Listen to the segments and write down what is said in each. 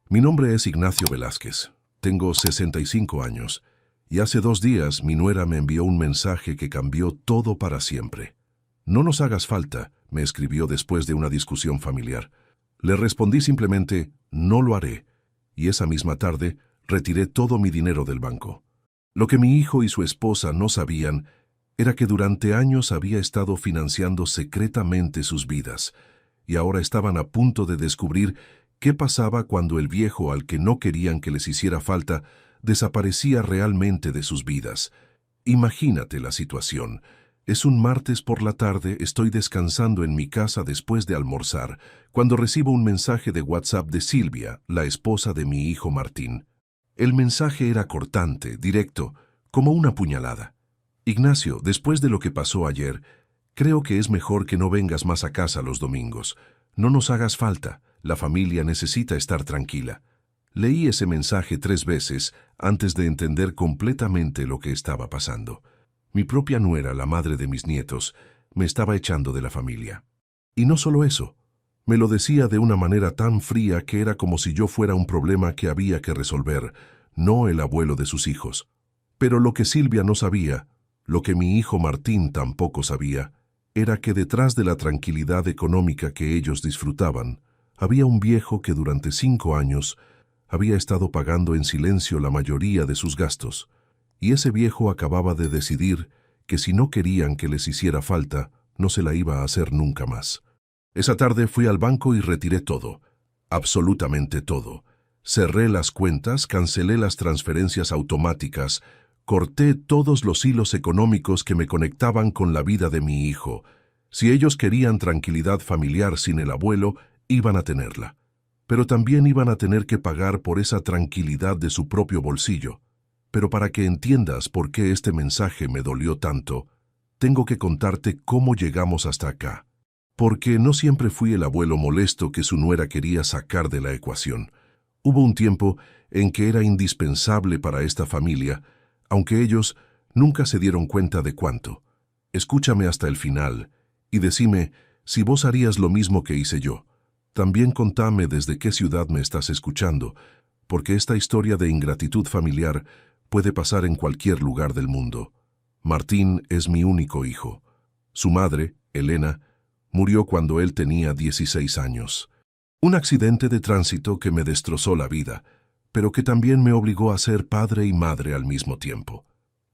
Mi nombre es Ignacio Velázquez. Tengo 65 años y hace 2 días mi nuera me envió un mensaje que cambió todo para siempre. No nos hagas falta, me escribió después de una discusión familiar. Le respondí simplemente, no lo haré, y esa misma tarde retiré todo mi dinero del banco. Lo que mi hijo y su esposa no sabían era que durante años había estado financiando secretamente sus vidas, y ahora estaban a punto de descubrir qué pasaba cuando el viejo al que no querían que les hiciera falta desaparecía realmente de sus vidas. Imagínate la situación. Es un martes por la tarde, estoy descansando en mi casa después de almorzar, cuando recibo un mensaje de WhatsApp de Silvia, la esposa de mi hijo Martín. El mensaje era cortante, directo, como una puñalada. Ignacio, después de lo que pasó ayer, creo que es mejor que no vengas más a casa los domingos. No nos hagas falta, la familia necesita estar tranquila. Leí ese mensaje 3 veces antes de entender completamente lo que estaba pasando. Mi propia nuera, la madre de mis nietos, me estaba echando de la familia. Y no solo eso, me lo decía de una manera tan fría que era como si yo fuera un problema que había que resolver, no el abuelo de sus hijos. Pero lo que Silvia no sabía, lo que mi hijo Martín tampoco sabía, era que detrás de la tranquilidad económica que ellos disfrutaban, había un viejo que durante 5 años había estado pagando en silencio la mayoría de sus gastos, y ese viejo acababa de decidir que si no querían que les hiciera falta, no se la iba a hacer nunca más. Esa tarde fui al banco y retiré todo, absolutamente todo. Cerré las cuentas, cancelé las transferencias automáticas, corté todos los hilos económicos que me conectaban con la vida de mi hijo. Si ellos querían tranquilidad familiar sin el abuelo, iban a tenerla. Pero también iban a tener que pagar por esa tranquilidad de su propio bolsillo. Pero para que entiendas por qué este mensaje me dolió tanto, tengo que contarte cómo llegamos hasta acá. Porque no siempre fui el abuelo molesto que su nuera quería sacar de la ecuación. Hubo un tiempo en que era indispensable para esta familia, aunque ellos nunca se dieron cuenta de cuánto. Escúchame hasta el final y decime si vos harías lo mismo que hice yo. También contame desde qué ciudad me estás escuchando, porque esta historia de ingratitud familiar puede pasar en cualquier lugar del mundo. Martín es mi único hijo. Su madre, Elena, murió cuando él tenía 16 años. Un accidente de tránsito que me destrozó la vida, pero que también me obligó a ser padre y madre al mismo tiempo.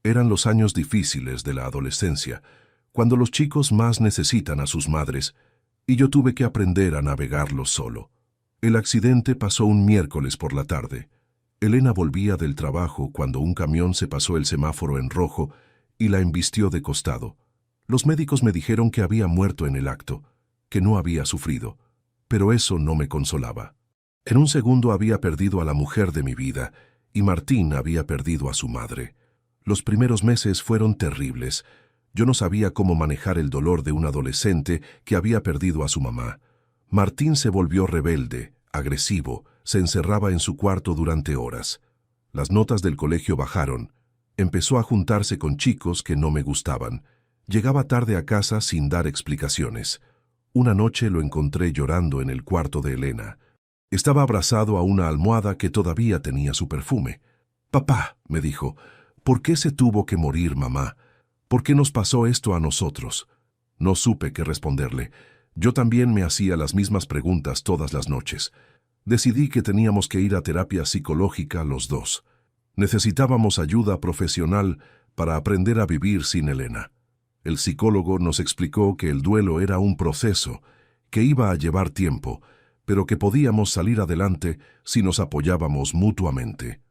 Eran los años difíciles de la adolescencia, cuando los chicos más necesitan a sus madres, y yo tuve que aprender a navegarlos solo. El accidente pasó un miércoles por la tarde. Elena volvía del trabajo cuando un camión se pasó el semáforo en rojo y la embistió de costado. Los médicos me dijeron que había muerto en el acto, que no había sufrido, pero eso no me consolaba. En un segundo había perdido a la mujer de mi vida y Martín había perdido a su madre. Los primeros meses fueron terribles. Yo no sabía cómo manejar el dolor de un adolescente que había perdido a su mamá. Martín se volvió rebelde, agresivo, se encerraba en su cuarto durante horas. Las notas del colegio bajaron. Empezó a juntarse con chicos que no me gustaban. Llegaba tarde a casa sin dar explicaciones. Una noche lo encontré llorando en el cuarto de Elena. Estaba abrazado a una almohada que todavía tenía su perfume. «Papá», me dijo, «¿por qué se tuvo que morir mamá? ¿Por qué nos pasó esto a nosotros?» No supe qué responderle. Yo también me hacía las mismas preguntas todas las noches. Decidí que teníamos que ir a terapia psicológica los dos. Necesitábamos ayuda profesional para aprender a vivir sin Elena. El psicólogo nos explicó que el duelo era un proceso, que iba a llevar tiempo, pero que podíamos salir adelante si nos apoyábamos mutuamente.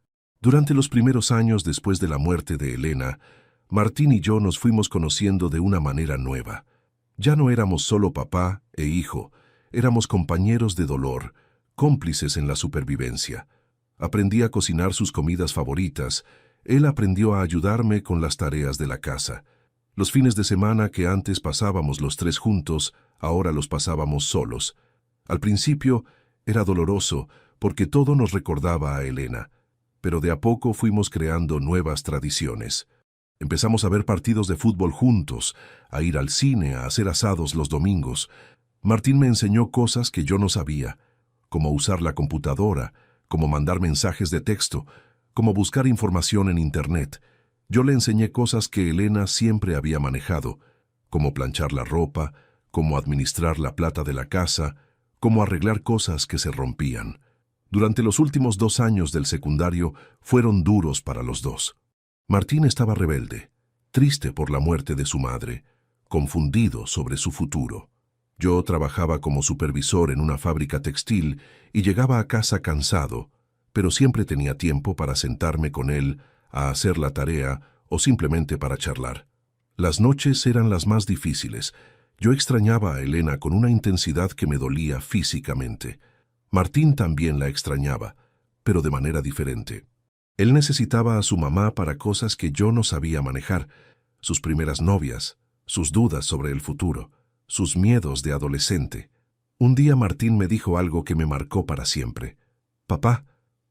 Durante los primeros años después de la muerte de Elena, Martín y yo nos fuimos conociendo de una manera nueva. Ya no éramos solo papá e hijo, éramos compañeros de dolor, cómplices en la supervivencia. Aprendí a cocinar sus comidas favoritas, él aprendió a ayudarme con las tareas de la casa. Los fines de semana que antes pasábamos los 3 juntos, ahora los pasábamos solos. Al principio era doloroso porque todo nos recordaba a Elena, pero de a poco fuimos creando nuevas tradiciones. Empezamos a ver partidos de fútbol juntos, a ir al cine, a hacer asados los domingos. Martín me enseñó cosas que yo no sabía, como usar la computadora, cómo mandar mensajes de texto, cómo buscar información en Internet. Yo le enseñé cosas que Elena siempre había manejado, cómo planchar la ropa, cómo administrar la plata de la casa, cómo arreglar cosas que se rompían. Durante los últimos 2 años del secundario fueron duros para los dos. Martín estaba rebelde, triste por la muerte de su madre, confundido sobre su futuro. Yo trabajaba como supervisor en una fábrica textil y llegaba a casa cansado, pero siempre tenía tiempo para sentarme con él a hacer la tarea o simplemente para charlar. Las noches eran las más difíciles. Yo extrañaba a Elena con una intensidad que me dolía físicamente. Martín también la extrañaba, pero de manera diferente. Él necesitaba a su mamá para cosas que yo no sabía manejar, sus primeras novias, sus dudas sobre el futuro, sus miedos de adolescente. Un día Martín me dijo algo que me marcó para siempre. «Papá,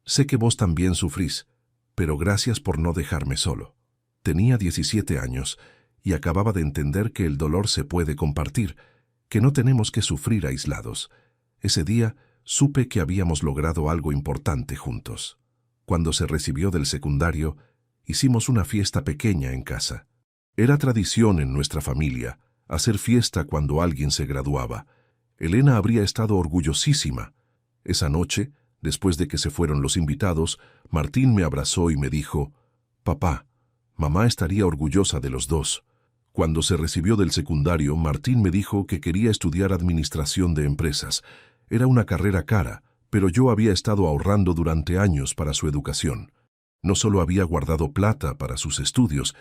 sé que vos también sufrís, pero gracias por no dejarme solo». Tenía 17 años y acababa de entender que el dolor se puede compartir, que no tenemos que sufrir aislados. Ese día supe que habíamos logrado algo importante juntos. Cuando se recibió del secundario, hicimos una fiesta pequeña en casa. Era tradición en nuestra familia hacer fiesta cuando alguien se graduaba. Elena habría estado orgullosísima. Esa noche, después de que se fueron los invitados, Martín me abrazó y me dijo: «Papá, mamá estaría orgullosa de los dos». Cuando se recibió del secundario, Martín me dijo que quería estudiar administración de empresas. Era una carrera cara, pero yo había estado ahorrando durante años para su educación. No solo había guardado plata para sus estudios,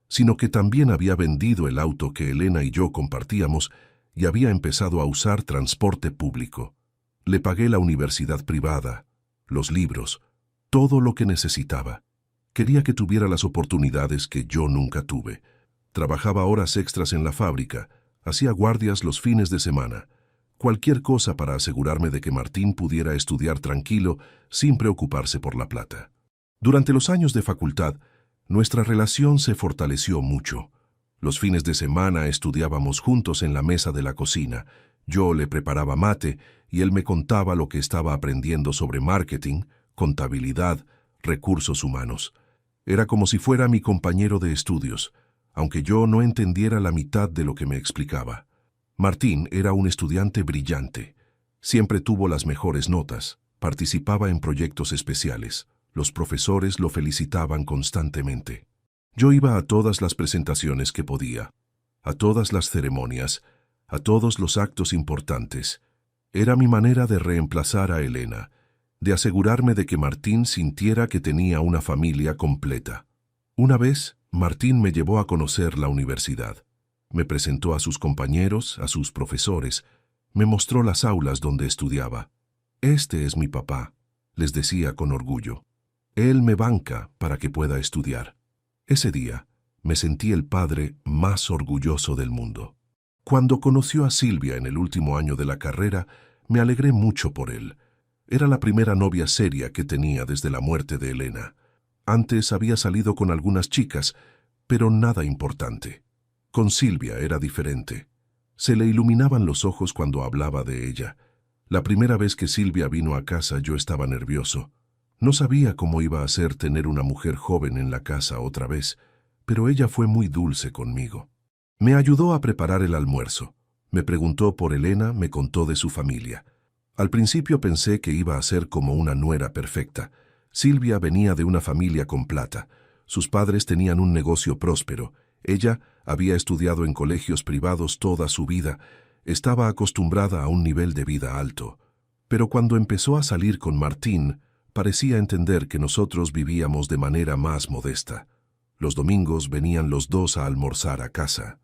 sino que también había vendido el auto que Elena y yo compartíamos y había empezado a usar transporte público. Le pagué la universidad privada, los libros, todo lo que necesitaba. Quería que tuviera las oportunidades que yo nunca tuve. Trabajaba horas extras en la fábrica, hacía guardias los fines de semana. Cualquier cosa para asegurarme de que Martín pudiera estudiar tranquilo sin preocuparse por la plata. Durante los años de facultad, nuestra relación se fortaleció mucho. Los fines de semana estudiábamos juntos en la mesa de la cocina. Yo le preparaba mate y él me contaba lo que estaba aprendiendo sobre marketing, contabilidad, recursos humanos. Era como si fuera mi compañero de estudios, aunque yo no entendiera la mitad de lo que me explicaba. Martín era un estudiante brillante. Siempre tuvo las mejores notas, participaba en proyectos especiales. Los profesores lo felicitaban constantemente. Yo iba a todas las presentaciones que podía, a todas las ceremonias, a todos los actos importantes. Era mi manera de reemplazar a Elena, de asegurarme de que Martín sintiera que tenía una familia completa. Una vez, Martín me llevó a conocer la universidad. Me presentó a sus compañeros, a sus profesores. Me mostró las aulas donde estudiaba. «Este es mi papá», les decía con orgullo. «Él me banca para que pueda estudiar». Ese día me sentí el padre más orgulloso del mundo. Cuando conoció a Silvia en el último año de la carrera, me alegré mucho por él. Era la primera novia seria que tenía desde la muerte de Elena. Antes había salido con algunas chicas, pero nada importante. Con Silvia era diferente. Se le iluminaban los ojos cuando hablaba de ella. La primera vez que Silvia vino a casa yo estaba nervioso. No sabía cómo iba a ser tener una mujer joven en la casa otra vez, pero ella fue muy dulce conmigo. Me ayudó a preparar el almuerzo. Me preguntó por Elena, me contó de su familia. Al principio pensé que iba a ser como una nuera perfecta. Silvia venía de una familia con plata. Sus padres tenían un negocio próspero. Ella había estudiado en colegios privados toda su vida. Estaba acostumbrada a un nivel de vida alto. Pero cuando empezó a salir con Martín, parecía entender que nosotros vivíamos de manera más modesta. Los domingos venían los dos a almorzar a casa.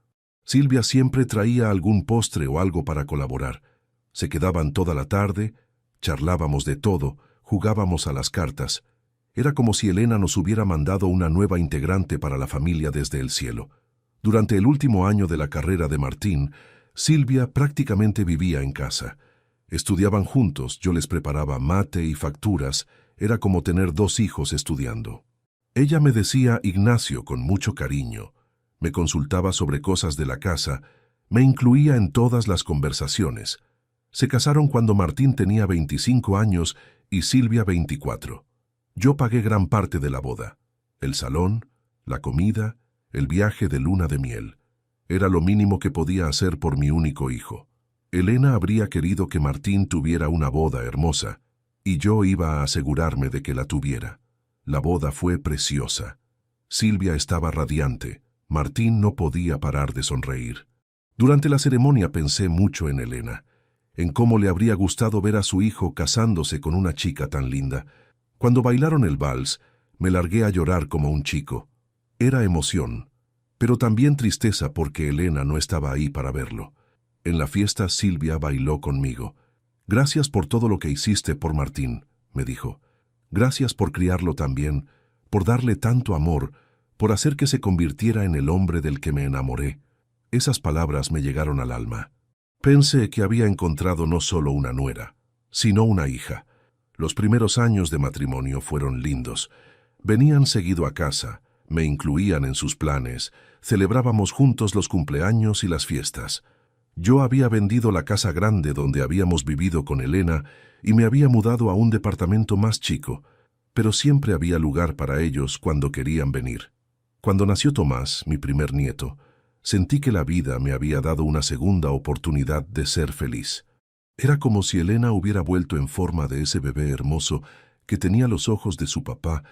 Silvia siempre traía algún postre o algo para colaborar. Se quedaban toda la tarde, charlábamos de todo, jugábamos a las cartas. Era como si Elena nos hubiera mandado una nueva integrante para la familia desde el cielo. Durante el último año de la carrera de Martín, Silvia prácticamente vivía en casa. Estudiaban juntos, yo les preparaba mate y facturas, era como tener 2 hijos estudiando. Ella me decía Ignacio con mucho cariño, me consultaba sobre cosas de la casa, me incluía en todas las conversaciones. Se casaron cuando Martín tenía 25 años y Silvia 24. Yo pagué gran parte de la boda. El salón, la comida, el viaje de luna de miel. Era lo mínimo que podía hacer por mi único hijo. Elena habría querido que Martín tuviera una boda hermosa, y yo iba a asegurarme de que la tuviera. La boda fue preciosa. Silvia estaba radiante. Martín no podía parar de sonreír. Durante la ceremonia pensé mucho en Elena, en cómo le habría gustado ver a su hijo casándose con una chica tan linda. Cuando bailaron el vals, me largué a llorar como un chico. Era emoción, pero también tristeza porque Elena no estaba ahí para verlo. En la fiesta Silvia bailó conmigo. Gracias por todo lo que hiciste por Martín, me dijo. Gracias por criarlo tan bien, por darle tanto amor, por hacer que se convirtiera en el hombre del que me enamoré. Esas palabras me llegaron al alma. Pensé que había encontrado no solo una nuera, sino una hija. Los primeros años de matrimonio fueron lindos. Venían seguido a casa, me incluían en sus planes, celebrábamos juntos los cumpleaños y las fiestas. Yo había vendido la casa grande donde habíamos vivido con Elena y me había mudado a un departamento más chico, pero siempre había lugar para ellos cuando querían venir. Cuando nació Tomás, mi primer nieto, sentí que la vida me había dado una segunda oportunidad de ser feliz. Era como si Elena hubiera vuelto en forma de ese bebé hermoso que tenía los ojos de su papá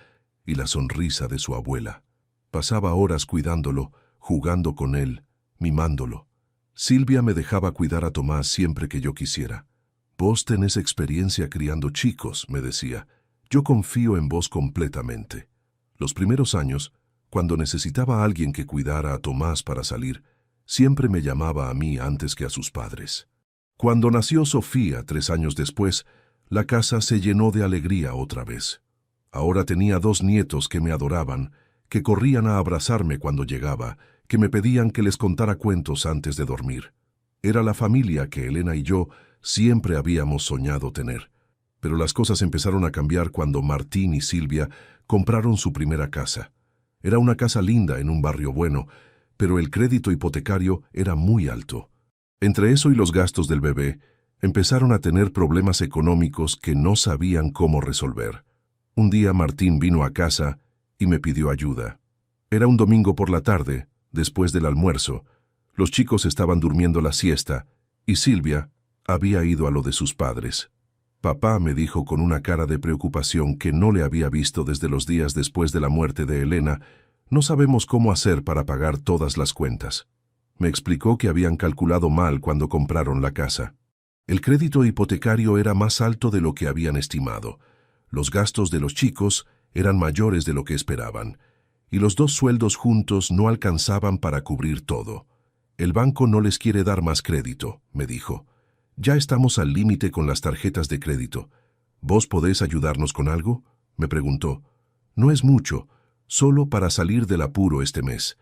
y la sonrisa de su abuela. Pasaba horas cuidándolo, jugando con él, mimándolo. Silvia me dejaba cuidar a Tomás siempre que yo quisiera. Vos tenés experiencia criando chicos, me decía. Yo confío en vos completamente. Los primeros años, cuando necesitaba a alguien que cuidara a Tomás para salir, siempre me llamaba a mí antes que a sus padres. Cuando nació Sofía, 3 años después, la casa se llenó de alegría otra vez. Ahora tenía 2 nietos que me adoraban, que corrían a abrazarme cuando llegaba, que me pedían que les contara cuentos antes de dormir. Era la familia que Elena y yo siempre habíamos soñado tener. Pero las cosas empezaron a cambiar cuando Martín y Silvia compraron su primera casa. Era una casa linda en un barrio bueno, pero el crédito hipotecario era muy alto. Entre eso y los gastos del bebé, empezaron a tener problemas económicos que no sabían cómo resolver. Un día Martín vino a casa y me pidió ayuda. Era un domingo por la tarde, después del almuerzo. Los chicos estaban durmiendo la siesta y Silvia había ido a lo de sus padres. Papá, me dijo con una cara de preocupación que no le había visto desde los días después de la muerte de Elena, no sabemos cómo hacer para pagar todas las cuentas. Me explicó que habían calculado mal cuando compraron la casa. El crédito hipotecario era más alto de lo que habían estimado. Los gastos de los chicos eran mayores de lo que esperaban, y los 2 sueldos juntos no alcanzaban para cubrir todo. El banco no les quiere dar más crédito, me dijo. Ya estamos al límite con las tarjetas de crédito. ¿Vos podés ayudarnos con algo?, me preguntó. No es mucho, solo para salir del apuro este mes.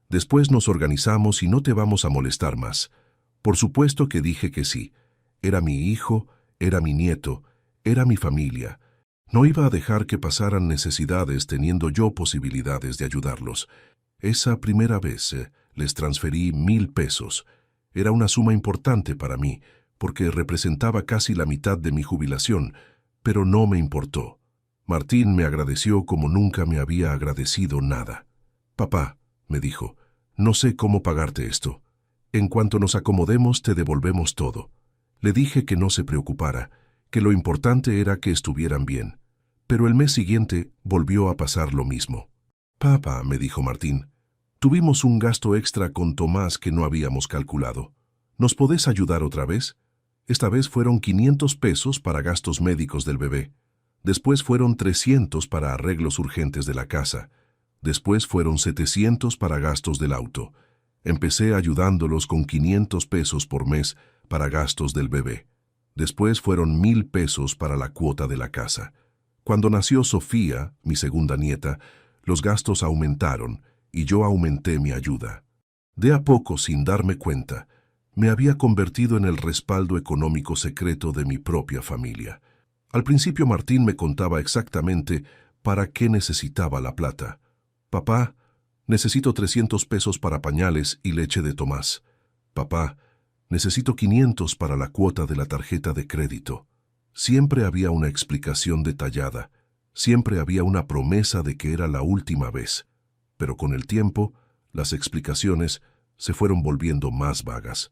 Después nos organizamos y no te vamos a molestar más. Por supuesto que dije que sí. Era mi hijo, era mi nieto, era mi familia. No iba a dejar que pasaran necesidades teniendo yo posibilidades de ayudarlos. Esa primera vez les transferí 1,000 pesos. Era una suma importante para mí, porque representaba casi la mitad de mi jubilación, pero no me importó. Martín me agradeció como nunca me había agradecido nada. Papá, me dijo, no sé cómo pagarte esto. En cuanto nos acomodemos te devolvemos todo. Le dije que no se preocupara, que lo importante era que estuvieran bien. Pero el mes siguiente volvió a pasar lo mismo. Papá, me dijo Martín, tuvimos un gasto extra con Tomás que no habíamos calculado. ¿Nos podés ayudar otra vez? Esta vez fueron 500 pesos para gastos médicos del bebé. Después fueron 300 para arreglos urgentes de la casa. Después fueron 700 para gastos del auto. Empecé ayudándolos con 500 pesos por mes para gastos del bebé. Después fueron 1,000 pesos para la cuota de la casa. Cuando nació Sofía, mi segunda nieta, los gastos aumentaron y yo aumenté mi ayuda. De a poco, sin darme cuenta, me había convertido en el respaldo económico secreto de mi propia familia. Al principio Martín me contaba exactamente para qué necesitaba la plata. Papá, necesito 300 pesos para pañales y leche de Tomás. Papá, necesito 500 para la cuota de la tarjeta de crédito. Siempre había una explicación detallada, siempre había una promesa de que era la última vez, pero con el tiempo, las explicaciones se fueron volviendo más vagas.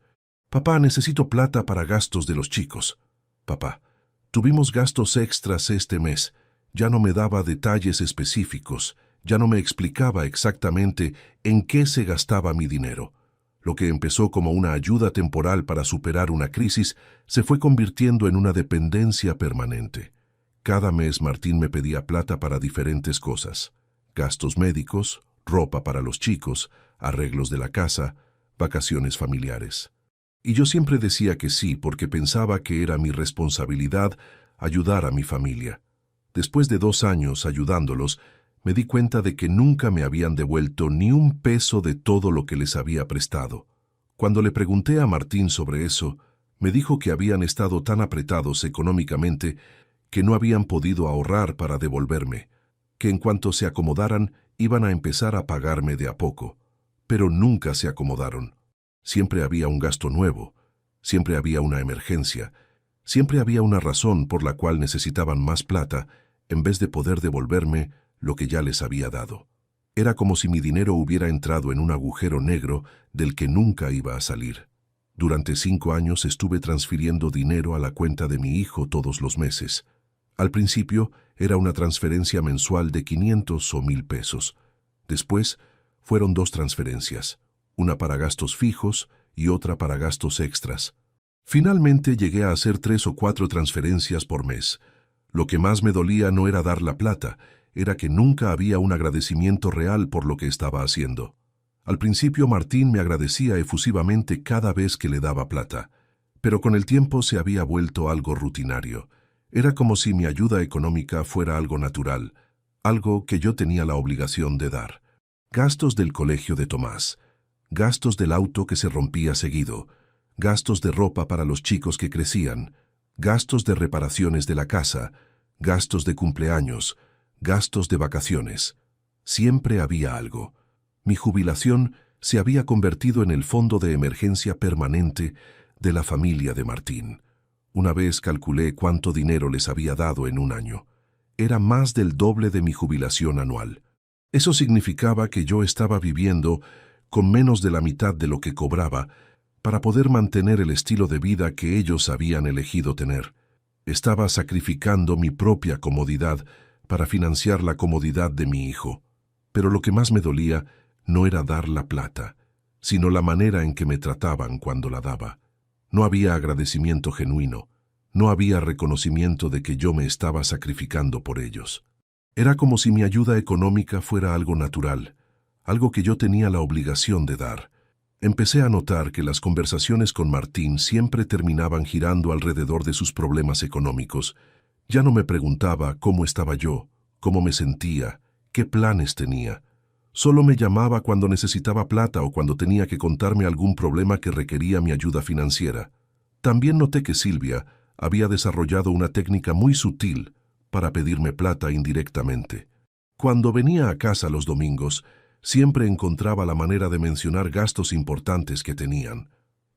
Papá, necesito plata para gastos de los chicos. Papá, tuvimos gastos extras este mes. Ya no me daba detalles específicos, ya no me explicaba exactamente en qué se gastaba mi dinero. Lo que empezó como una ayuda temporal para superar una crisis se fue convirtiendo en una dependencia permanente. Cada mes Martín me pedía plata para diferentes cosas: gastos médicos, ropa para los chicos, arreglos de la casa, vacaciones familiares. Y yo siempre decía que sí porque pensaba que era mi responsabilidad ayudar a mi familia. Después de 2 años ayudándolos, me di cuenta de que nunca me habían devuelto ni un peso de todo lo que les había prestado. Cuando le pregunté a Martín sobre eso, me dijo que habían estado tan apretados económicamente que no habían podido ahorrar para devolverme, que en cuanto se acomodaran iban a empezar a pagarme de a poco. Pero nunca se acomodaron. Siempre había un gasto nuevo, siempre había una emergencia, siempre había una razón por la cual necesitaban más plata en vez de poder devolverme lo que ya les había dado. Era como si mi dinero hubiera entrado en un agujero negro del que nunca iba a salir. Durante 5 años estuve transfiriendo dinero a la cuenta de mi hijo todos los meses. Al principio era una transferencia mensual de 500 o 1000 pesos. Después fueron 2 transferencias, una para gastos fijos y otra para gastos extras. Finalmente llegué a hacer 3 o 4 transferencias por mes. Lo que más me dolía no era dar la plata, era que nunca había un agradecimiento real por lo que estaba haciendo. Al principio Martín me agradecía efusivamente cada vez que le daba plata, pero con el tiempo se había vuelto algo rutinario. Era como si mi ayuda económica fuera algo natural, algo que yo tenía la obligación de dar. Gastos del colegio de Tomás, gastos del auto que se rompía seguido, gastos de ropa para los chicos que crecían, gastos de reparaciones de la casa, gastos de cumpleaños, gastos de vacaciones. Siempre había algo. Mi jubilación se había convertido en el fondo de emergencia permanente de la familia de Martín. Una vez calculé cuánto dinero les había dado en un año. Era más del doble de mi jubilación anual. Eso significaba que yo estaba viviendo con menos de la mitad de lo que cobraba para poder mantener el estilo de vida que ellos habían elegido tener. Estaba sacrificando mi propia comodidad para financiar la comodidad de mi hijo. Pero lo que más me dolía no era dar la plata, sino la manera en que me trataban cuando la daba. No había agradecimiento genuino, no había reconocimiento de que yo me estaba sacrificando por ellos. Era como si mi ayuda económica fuera algo natural, algo que yo tenía la obligación de dar. Empecé a notar que las conversaciones con Martín siempre terminaban girando alrededor de sus problemas económicos. Ya no me preguntaba cómo estaba yo, cómo me sentía, qué planes tenía. Solo me llamaba cuando necesitaba plata o cuando tenía que contarme algún problema que requería mi ayuda financiera. También noté que Silvia había desarrollado una técnica muy sutil para pedirme plata indirectamente. Cuando venía a casa los domingos, siempre encontraba la manera de mencionar gastos importantes que tenían.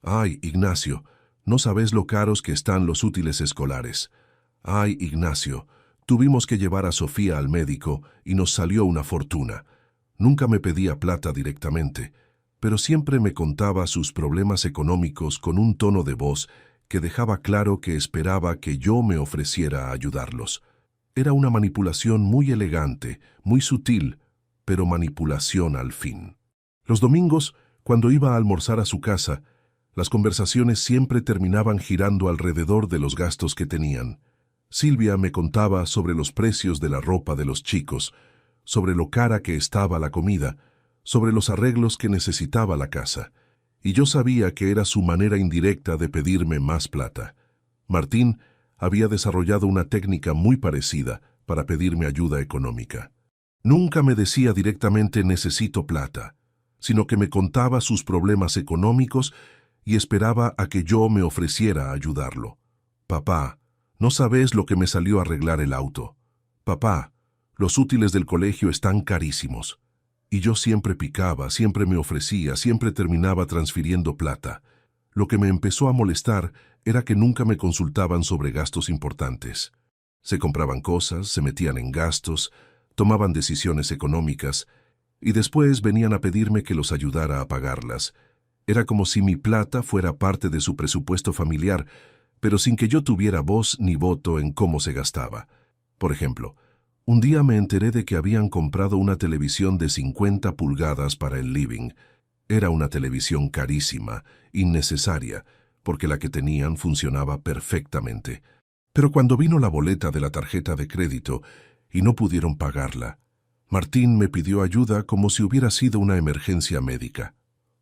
«Ay, Ignacio, no sabes lo caros que están los útiles escolares. Ay, Ignacio, tuvimos que llevar a Sofía al médico y nos salió una fortuna». Nunca me pedía plata directamente, pero siempre me contaba sus problemas económicos con un tono de voz que dejaba claro que esperaba que yo me ofreciera a ayudarlos. Era una manipulación muy elegante, muy sutil, pero manipulación al fin. Los domingos, cuando iba a almorzar a su casa, las conversaciones siempre terminaban girando alrededor de los gastos que tenían. Silvia me contaba sobre los precios de la ropa de los chicos, sobre lo cara que estaba la comida, sobre los arreglos que necesitaba la casa, y yo sabía que era su manera indirecta de pedirme más plata. Martín había desarrollado una técnica muy parecida para pedirme ayuda económica. Nunca me decía directamente necesito plata, sino que me contaba sus problemas económicos y esperaba a que yo me ofreciera a ayudarlo. «Papá, no sabes lo que me salió a arreglar el auto. Papá, los útiles del colegio están carísimos». Y yo siempre picaba, siempre me ofrecía, siempre terminaba transfiriendo plata. Lo que me empezó a molestar era que nunca me consultaban sobre gastos importantes. Se compraban cosas, se metían en gastos, tomaban decisiones económicas y después venían a pedirme que los ayudara a pagarlas. Era como si mi plata fuera parte de su presupuesto familiar, pero sin que yo tuviera voz ni voto en cómo se gastaba. Por ejemplo, un día me enteré de que habían comprado una televisión de 50 pulgadas para el living. Era una televisión carísima, innecesaria, porque la que tenían funcionaba perfectamente. Pero cuando vino la boleta de la tarjeta de crédito y no pudieron pagarla, Martín me pidió ayuda como si hubiera sido una emergencia médica.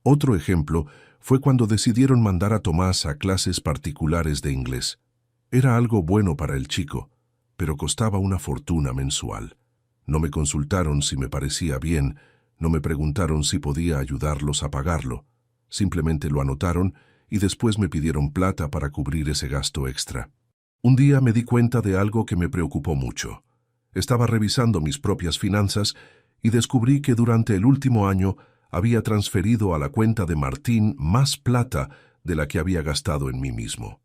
Otro ejemplo fue cuando decidieron mandar a Tomás a clases particulares de inglés. Era algo bueno para el chico, pero costaba una fortuna mensual. No me consultaron si me parecía bien, no me preguntaron si podía ayudarlos a pagarlo. Simplemente lo anotaron y después me pidieron plata para cubrir ese gasto extra. Un día me di cuenta de algo que me preocupó mucho. Estaba revisando mis propias finanzas y descubrí que durante el último año había transferido a la cuenta de Martín más plata de la que había gastado en mí mismo.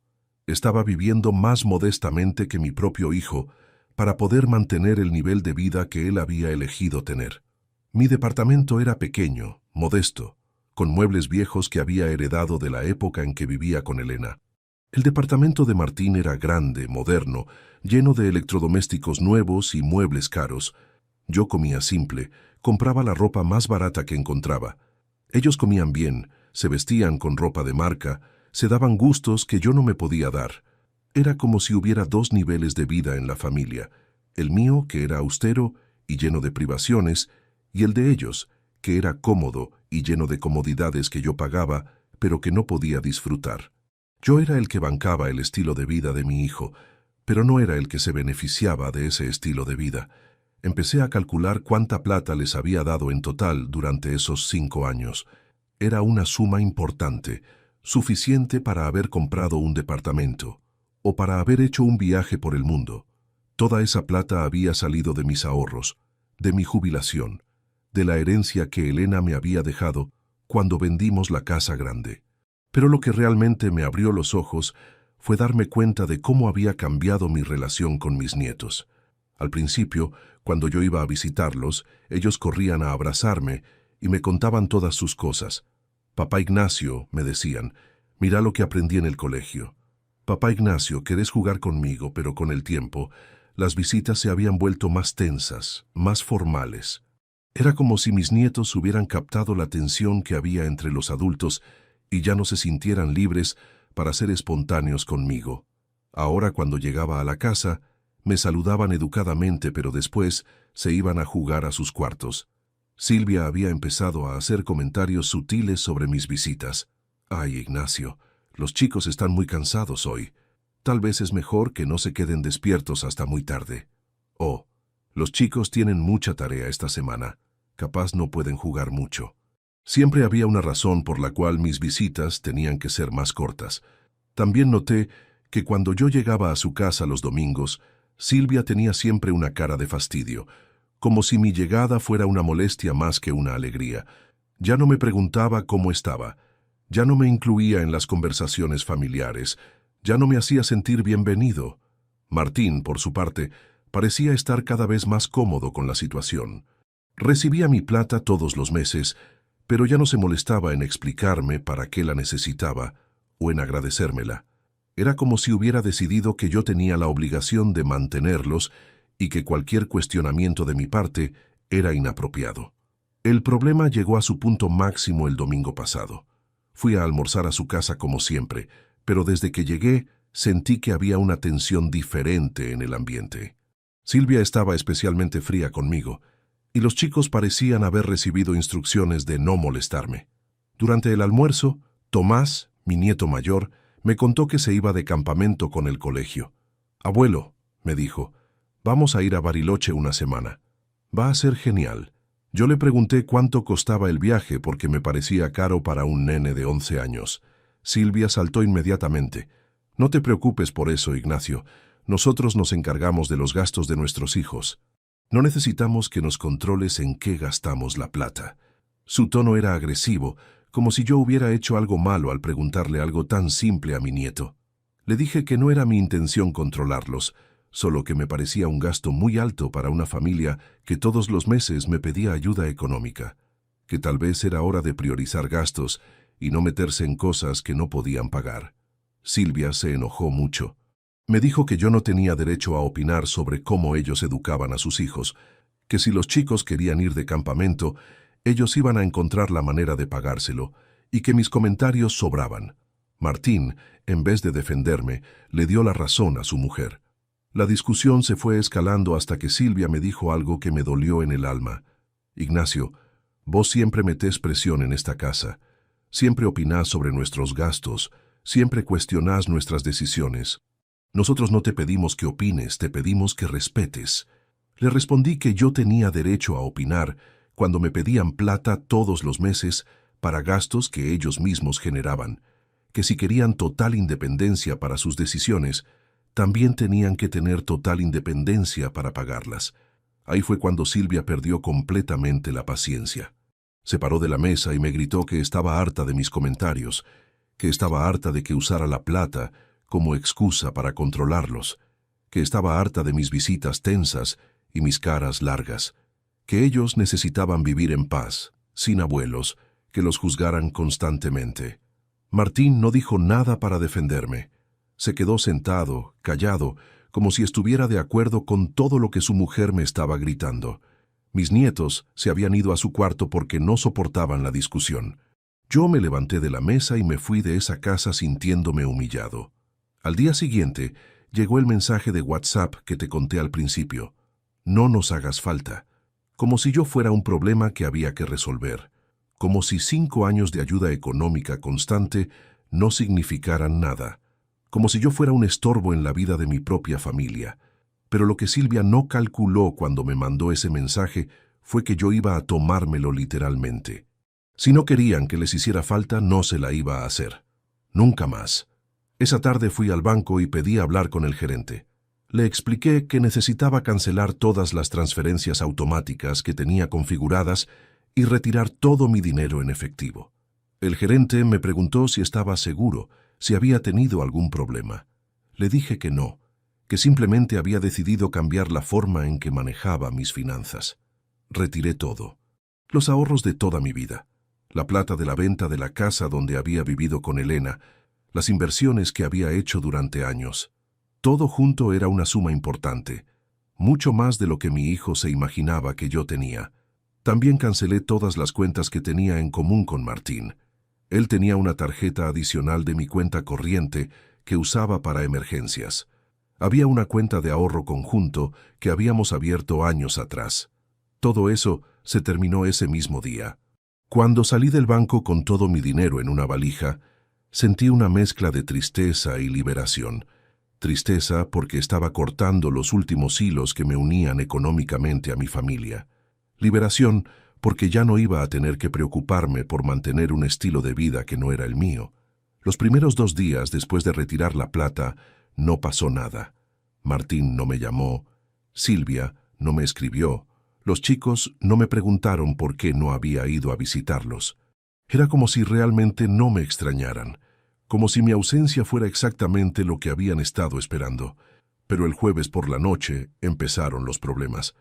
Estaba viviendo más modestamente que mi propio hijo para poder mantener el nivel de vida que él había elegido tener. Mi departamento era pequeño, modesto, con muebles viejos que había heredado de la época en que vivía con Elena. El departamento de Martín era grande, moderno, lleno de electrodomésticos nuevos y muebles caros. Yo comía simple, compraba la ropa más barata que encontraba. Ellos comían bien, se vestían con ropa de marca, se daban gustos que yo no me podía dar. Era como si hubiera dos niveles de vida en la familia, el mío, que era austero y lleno de privaciones, y el de ellos, que era cómodo y lleno de comodidades que yo pagaba, pero que no podía disfrutar. Yo era el que bancaba el estilo de vida de mi hijo, pero no era el que se beneficiaba de ese estilo de vida. Empecé a calcular cuánta plata les había dado en total durante esos 5 años. Era una suma importante, suficiente para haber comprado un departamento, o para haber hecho un viaje por el mundo. Toda esa plata había salido de mis ahorros, de mi jubilación, de la herencia que Elena me había dejado cuando vendimos la casa grande. Pero lo que realmente me abrió los ojos fue darme cuenta de cómo había cambiado mi relación con mis nietos. Al principio, cuando yo iba a visitarlos, ellos corrían a abrazarme y me contaban todas sus cosas. «Papá Ignacio», me decían, «mira lo que aprendí en el colegio». «Papá Ignacio, ¿querés jugar conmigo?», pero con el tiempo, las visitas se habían vuelto más tensas, más formales. Era como si mis nietos hubieran captado la tensión que había entre los adultos y ya no se sintieran libres para ser espontáneos conmigo. Ahora, cuando llegaba a la casa, me saludaban educadamente, pero después se iban a jugar a sus cuartos. Silvia había empezado a hacer comentarios sutiles sobre mis visitas. «Ay, Ignacio, los chicos están muy cansados hoy. Tal vez es mejor que no se queden despiertos hasta muy tarde». «Oh, los chicos tienen mucha tarea esta semana. Capaz no pueden jugar mucho». Siempre había una razón por la cual mis visitas tenían que ser más cortas. También noté que cuando yo llegaba a su casa los domingos, Silvia tenía siempre una cara de fastidio, como si mi llegada fuera una molestia más que una alegría. Ya no me preguntaba cómo estaba, ya no me incluía en las conversaciones familiares, ya no me hacía sentir bienvenido. Martín, por su parte, parecía estar cada vez más cómodo con la situación. Recibía mi plata todos los meses, pero ya no se molestaba en explicarme para qué la necesitaba o en agradecérmela. Era como si hubiera decidido que yo tenía la obligación de mantenerlos y que cualquier cuestionamiento de mi parte era inapropiado. El problema llegó a su punto máximo el domingo pasado. Fui a almorzar a su casa como siempre, pero desde que llegué sentí que había una tensión diferente en el ambiente. Silvia estaba especialmente fría conmigo, y los chicos parecían haber recibido instrucciones de no molestarme. Durante el almuerzo, Tomás, mi nieto mayor, me contó que se iba de campamento con el colegio. «Abuelo», me dijo, «vamos a ir a Bariloche una semana. Va a ser genial». Yo le pregunté cuánto costaba el viaje porque me parecía caro para un nene de 11 años. Silvia saltó inmediatamente. «No te preocupes por eso, Ignacio. Nosotros nos encargamos de los gastos de nuestros hijos. No necesitamos que nos controles en qué gastamos la plata». Su tono era agresivo, como si yo hubiera hecho algo malo al preguntarle algo tan simple a mi nieto. Le dije que no era mi intención controlarlos, solo que me parecía un gasto muy alto para una familia que todos los meses me pedía ayuda económica, que tal vez era hora de priorizar gastos y no meterse en cosas que no podían pagar. Silvia se enojó mucho. Me dijo que yo no tenía derecho a opinar sobre cómo ellos educaban a sus hijos, que si los chicos querían ir de campamento, ellos iban a encontrar la manera de pagárselo, y que mis comentarios sobraban. Martín, en vez de defenderme, le dio la razón a su mujer. La discusión se fue escalando hasta que Silvia me dijo algo que me dolió en el alma. Ignacio, vos siempre metés presión en esta casa. Siempre opinás sobre nuestros gastos, siempre cuestionás nuestras decisiones. Nosotros no te pedimos que opines, te pedimos que respetes. Le respondí que yo tenía derecho a opinar cuando me pedían plata todos los meses para gastos que ellos mismos generaban, que si querían total independencia para sus decisiones, también tenían que tener total independencia para pagarlas. Ahí fue cuando Silvia perdió completamente la paciencia. Se paró de la mesa y me gritó que estaba harta de mis comentarios, que estaba harta de que usara la plata como excusa para controlarlos, que estaba harta de mis visitas tensas y mis caras largas, que ellos necesitaban vivir en paz, sin abuelos, que los juzgaran constantemente. Martín no dijo nada para defenderme. Se quedó sentado, callado, como si estuviera de acuerdo con todo lo que su mujer me estaba gritando. Mis nietos se habían ido a su cuarto porque no soportaban la discusión. Yo me levanté de la mesa y me fui de esa casa sintiéndome humillado. Al día siguiente, llegó el mensaje de WhatsApp que te conté al principio. No nos hagas falta. Como si yo fuera un problema que había que resolver. Como si 5 años de ayuda económica constante no significaran nada. Como si yo fuera un estorbo en la vida de mi propia familia. Pero lo que Silvia no calculó cuando me mandó ese mensaje fue que yo iba a tomármelo literalmente. Si no querían que les hiciera falta, no se la iba a hacer. Nunca más. Esa tarde fui al banco y pedí hablar con el gerente. Le expliqué que necesitaba cancelar todas las transferencias automáticas que tenía configuradas y retirar todo mi dinero en efectivo. El gerente me preguntó si estaba seguro, si había tenido algún problema. Le dije que no, que simplemente había decidido cambiar la forma en que manejaba mis finanzas. Retiré todo. Los ahorros de toda mi vida, la plata de la venta de la casa donde había vivido con Elena, las inversiones que había hecho durante años. Todo junto era una suma importante, mucho más de lo que mi hijo se imaginaba que yo tenía. También cancelé todas las cuentas que tenía en común con Martín. Él tenía una tarjeta adicional de mi cuenta corriente que usaba para emergencias. Había una cuenta de ahorro conjunto que habíamos abierto años atrás. Todo eso se terminó ese mismo día. Cuando salí del banco con todo mi dinero en una valija, sentí una mezcla de tristeza y liberación. Tristeza porque estaba cortando los últimos hilos que me unían económicamente a mi familia. Liberación porque ya no iba a tener que preocuparme por mantener un estilo de vida que no era el mío. Los primeros 2 días después de retirar la plata, no pasó nada. Martín no me llamó, Silvia no me escribió, los chicos no me preguntaron por qué no había ido a visitarlos. Era como si realmente no me extrañaran, como si mi ausencia fuera exactamente lo que habían estado esperando. Pero el jueves por la noche empezaron los problemas.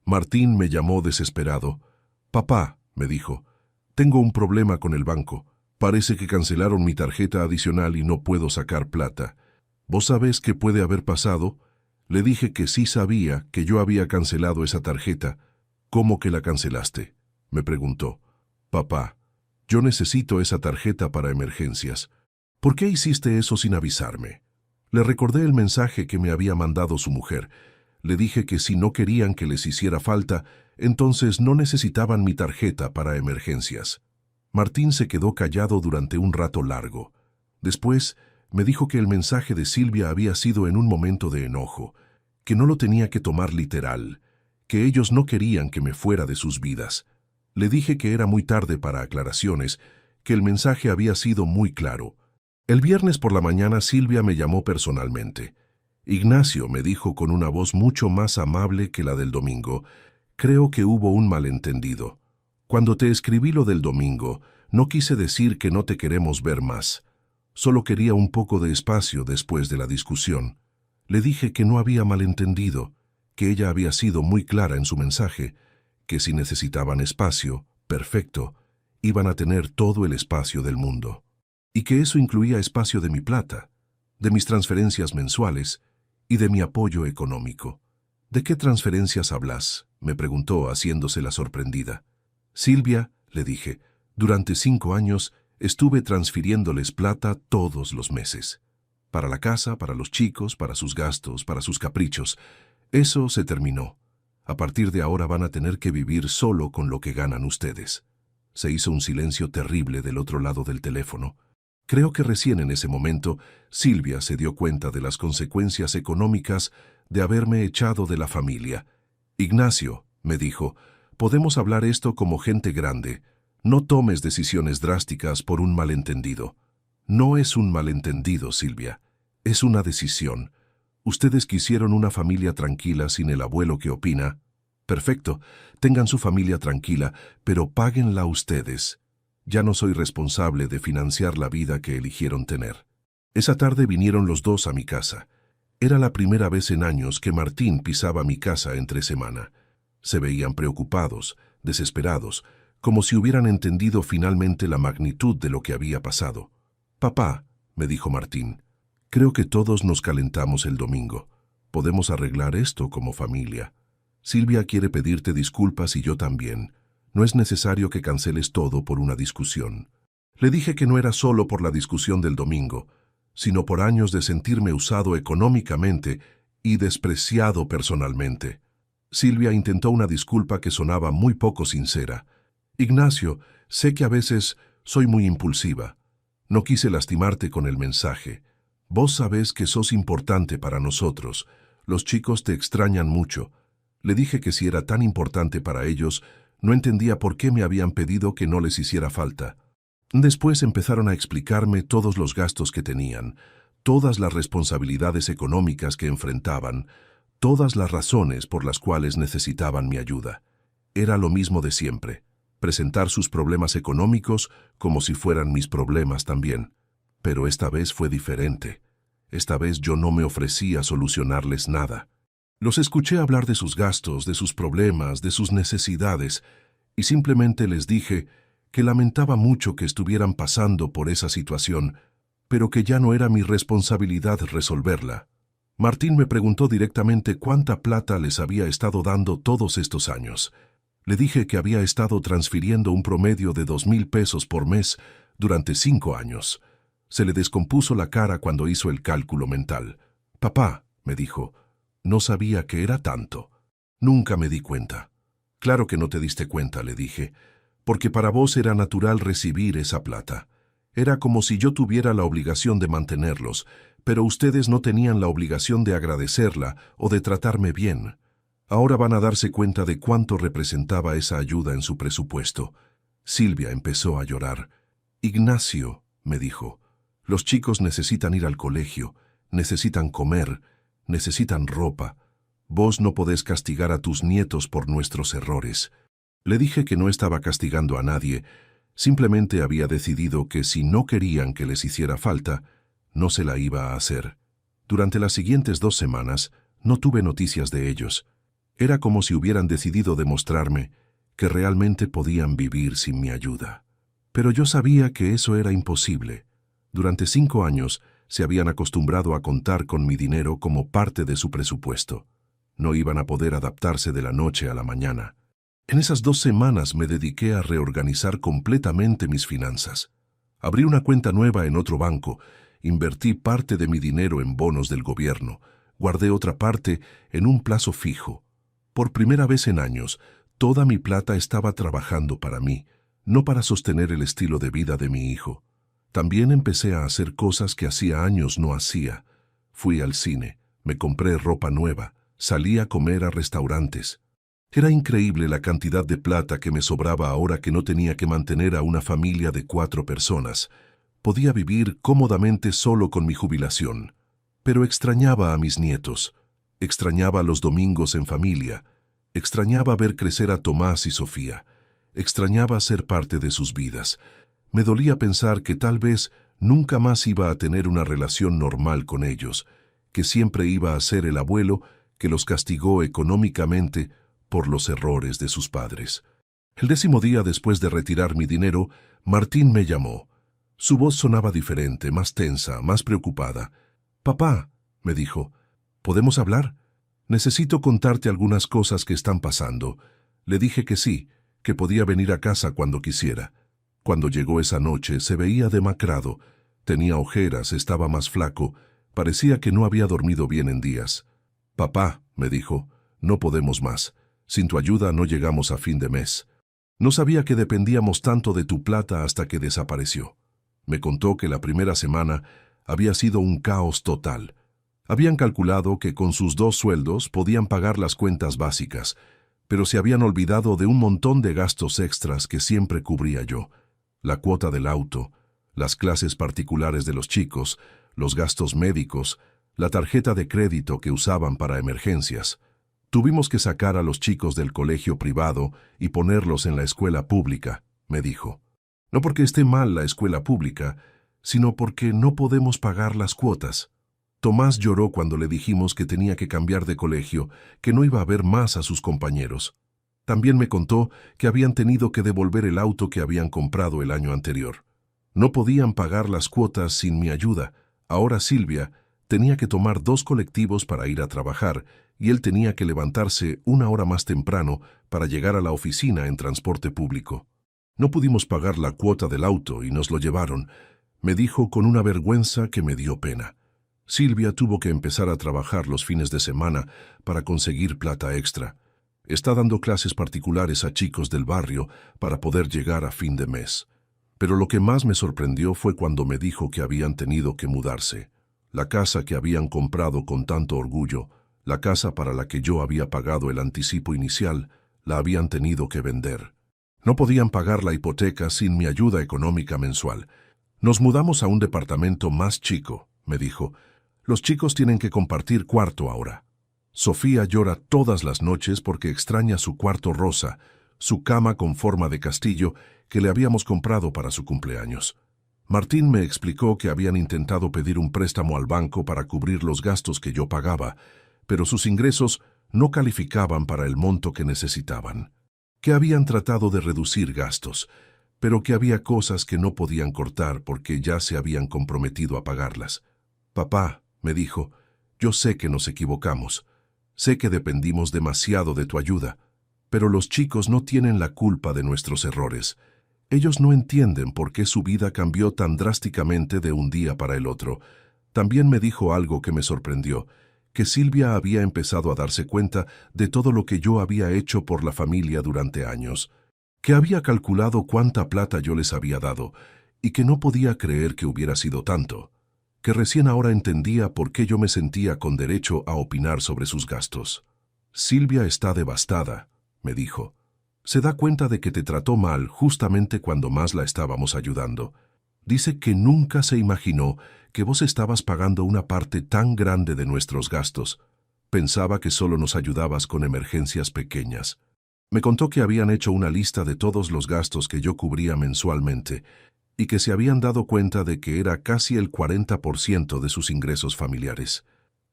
Martín me llamó desesperado. «Papá», me dijo, «tengo un problema con el banco. Parece que cancelaron mi tarjeta adicional y no puedo sacar plata. ¿Vos sabés qué puede haber pasado?» Le dije que sí sabía que yo había cancelado esa tarjeta. «¿Cómo que la cancelaste?», me preguntó. «Papá, yo necesito esa tarjeta para emergencias. ¿Por qué hiciste eso sin avisarme?». Le recordé el mensaje que me había mandado su mujer. Le dije que si no querían que les hiciera falta, entonces no necesitaban mi tarjeta para emergencias. Martín se quedó callado durante un rato largo. Después me dijo que el mensaje de Silvia había sido en un momento de enojo, que no lo tenía que tomar literal, que ellos no querían que me fuera de sus vidas. Le dije que era muy tarde para aclaraciones, que el mensaje había sido muy claro. El viernes por la mañana Silvia me llamó personalmente. «Ignacio», me dijo con una voz mucho más amable que la del domingo, «creo que hubo un malentendido. Cuando te escribí lo del domingo, No quise decir que no te queremos ver más. Solo quería un poco de espacio después de la discusión. Le dije que no había malentendido, que ella había sido muy clara en su mensaje, que si necesitaban espacio, perfecto, iban a tener todo el espacio del mundo. Y que eso incluía espacio de mi plata, de mis transferencias mensuales y de mi apoyo económico. ¿De qué transferencias hablas?, me preguntó, haciéndose la sorprendida. Silvia, le dije, durante 5 años estuve transfiriéndoles plata todos los meses. Para la casa, para los chicos, para sus gastos, para sus caprichos. Eso se terminó. A partir de ahora van a tener que vivir solo con lo que ganan ustedes. Se hizo un silencio terrible del otro lado del teléfono. Creo que recién en ese momento Silvia se dio cuenta de las consecuencias económicas de haberme echado de la familia. Ignacio, me dijo, podemos hablar esto como gente grande. No tomes decisiones drásticas por un malentendido. No es un malentendido, Silvia. Es una decisión. Ustedes quisieron una familia tranquila sin el abuelo que opina. Perfecto, tengan su familia tranquila, pero páguenla ustedes. Ya no soy responsable de financiar la vida que eligieron tener. Esa tarde vinieron los dos a mi casa. Era la primera vez en años que Martín pisaba mi casa entre semana. Se veían preocupados, desesperados, como si hubieran entendido finalmente la magnitud de lo que había pasado. «Papá», me dijo Martín, «creo que todos nos calentamos el domingo. Podemos arreglar esto como familia. Silvia quiere pedirte disculpas y yo también. No es necesario que canceles todo por una discusión». Le dije que no era solo por la discusión del domingo, sino por años de sentirme usado económicamente y despreciado personalmente. Silvia intentó una disculpa que sonaba muy poco sincera. «Ignacio, sé que a veces soy muy impulsiva. No quise lastimarte con el mensaje. Vos sabés que sos importante para nosotros. Los chicos te extrañan mucho». Le dije que si era tan importante para ellos, no entendía por qué me habían pedido que no les hiciera falta. Después empezaron a explicarme todos los gastos que tenían, todas las responsabilidades económicas que enfrentaban, todas las razones por las cuales necesitaban mi ayuda. Era lo mismo de siempre, presentar sus problemas económicos como si fueran mis problemas también. Pero esta vez fue diferente. Esta vez yo no me ofrecí a solucionarles nada. Los escuché hablar de sus gastos, de sus problemas, de sus necesidades, y simplemente les dije que lamentaba mucho que estuvieran pasando por esa situación, pero que ya no era mi responsabilidad resolverla. Martín me preguntó directamente cuánta plata les había estado dando todos estos años. Le dije que había estado transfiriendo un promedio de 2,000 pesos por mes durante 5 años. Se le descompuso la cara cuando hizo el cálculo mental. «Papá», me dijo, «no sabía que era tanto. Nunca me di cuenta». «Claro que no te diste cuenta», le dije, «porque para vos era natural recibir esa plata. Era como si yo tuviera la obligación de mantenerlos, pero ustedes no tenían la obligación de agradecerla o de tratarme bien. Ahora van a darse cuenta de cuánto representaba esa ayuda en su presupuesto». Silvia empezó a llorar. «Ignacio», me dijo, «los chicos necesitan ir al colegio, necesitan comer, necesitan ropa. Vos no podés castigar a tus nietos por nuestros errores». Le dije que no estaba castigando a nadie, simplemente había decidido que si no querían que les hiciera falta, no se la iba a hacer. Durante las siguientes 2 semanas no tuve noticias de ellos. Era como si hubieran decidido demostrarme que realmente podían vivir sin mi ayuda. Pero yo sabía que eso era imposible. Durante 5 años se habían acostumbrado a contar con mi dinero como parte de su presupuesto. No iban a poder adaptarse de la noche a la mañana. En esas 2 semanas me dediqué a reorganizar completamente mis finanzas. Abrí una cuenta nueva en otro banco, invertí parte de mi dinero en bonos del gobierno, guardé otra parte en un plazo fijo. Por primera vez en años, toda mi plata estaba trabajando para mí, no para sostener el estilo de vida de mi hijo. También empecé a hacer cosas que hacía años no hacía. Fui al cine, me compré ropa nueva, salí a comer a restaurantes. Era increíble la cantidad de plata que me sobraba ahora que no tenía que mantener a una familia de 4 personas. Podía vivir cómodamente solo con mi jubilación. Pero extrañaba a mis nietos, extrañaba los domingos en familia, extrañaba ver crecer a Tomás y Sofía, extrañaba ser parte de sus vidas. Me dolía pensar que tal vez nunca más iba a tener una relación normal con ellos, que siempre iba a ser el abuelo que los castigó económicamente por los errores de sus padres. El 10º día después de retirar mi dinero, Martín me llamó. Su voz sonaba diferente, más tensa, más preocupada. «Papá», me dijo, «¿podemos hablar? Necesito contarte algunas cosas que están pasando». Le dije que sí, que podía venir a casa cuando quisiera. Cuando llegó esa noche se veía demacrado, tenía ojeras, estaba más flaco, parecía que no había dormido bien en días. «Papá», me dijo, «no podemos más. Sin tu ayuda no llegamos a fin de mes». No sabía que dependíamos tanto de tu plata hasta que desapareció. Me contó que la primera semana había sido un caos total. Habían calculado que con sus 2 sueldos podían pagar las cuentas básicas, pero se habían olvidado de un montón de gastos extras que siempre cubría yo. La cuota del auto, las clases particulares de los chicos, los gastos médicos, la tarjeta de crédito que usaban para emergencias. Tuvimos que sacar a los chicos del colegio privado y ponerlos en la escuela pública, me dijo. No porque esté mal la escuela pública, sino porque no podemos pagar las cuotas. Tomás lloró cuando le dijimos que tenía que cambiar de colegio, que no iba a ver más a sus compañeros. También me contó que habían tenido que devolver el auto que habían comprado el año anterior. No podían pagar las cuotas sin mi ayuda. Ahora Silvia tenía que tomar 2 colectivos para ir a trabajar y él tenía que levantarse 1 hora más temprano para llegar a la oficina en transporte público. No pudimos pagar la cuota del auto y nos lo llevaron, me dijo con una vergüenza que me dio pena. Silvia tuvo que empezar a trabajar los fines de semana para conseguir plata extra. Está dando clases particulares a chicos del barrio para poder llegar a fin de mes. Pero lo que más me sorprendió fue cuando me dijo que habían tenido que mudarse. La casa que habían comprado con tanto orgullo, la casa para la que yo había pagado el anticipo inicial, la habían tenido que vender. No podían pagar la hipoteca sin mi ayuda económica mensual. Nos mudamos a un departamento más chico, me dijo. Los chicos tienen que compartir cuarto ahora. Sofía llora todas las noches porque extraña su cuarto rosa, su cama con forma de castillo que le habíamos comprado para su cumpleaños. Martín me explicó que habían intentado pedir un préstamo al banco para cubrir los gastos que yo pagaba, pero sus ingresos no calificaban para el monto que necesitaban. Que habían tratado de reducir gastos, pero que había cosas que no podían cortar porque ya se habían comprometido a pagarlas. «Papá», me dijo, «yo sé que nos equivocamos. Sé que dependimos demasiado de tu ayuda, pero los chicos no tienen la culpa de nuestros errores. Ellos no entienden por qué su vida cambió tan drásticamente de un día para el otro». También me dijo algo que me sorprendió, que Silvia había empezado a darse cuenta de todo lo que yo había hecho por la familia durante años, que había calculado cuánta plata yo les había dado y que no podía creer que hubiera sido tanto, que recién ahora entendía por qué yo me sentía con derecho a opinar sobre sus gastos. «Silvia está devastada», me dijo. «Se da cuenta de que te trató mal justamente cuando más la estábamos ayudando. Dice que nunca se imaginó que vos estabas pagando una parte tan grande de nuestros gastos. Pensaba que solo nos ayudabas con emergencias pequeñas». Me contó que habían hecho una lista de todos los gastos que yo cubría mensualmente y que se habían dado cuenta de que era casi el 40% de sus ingresos familiares.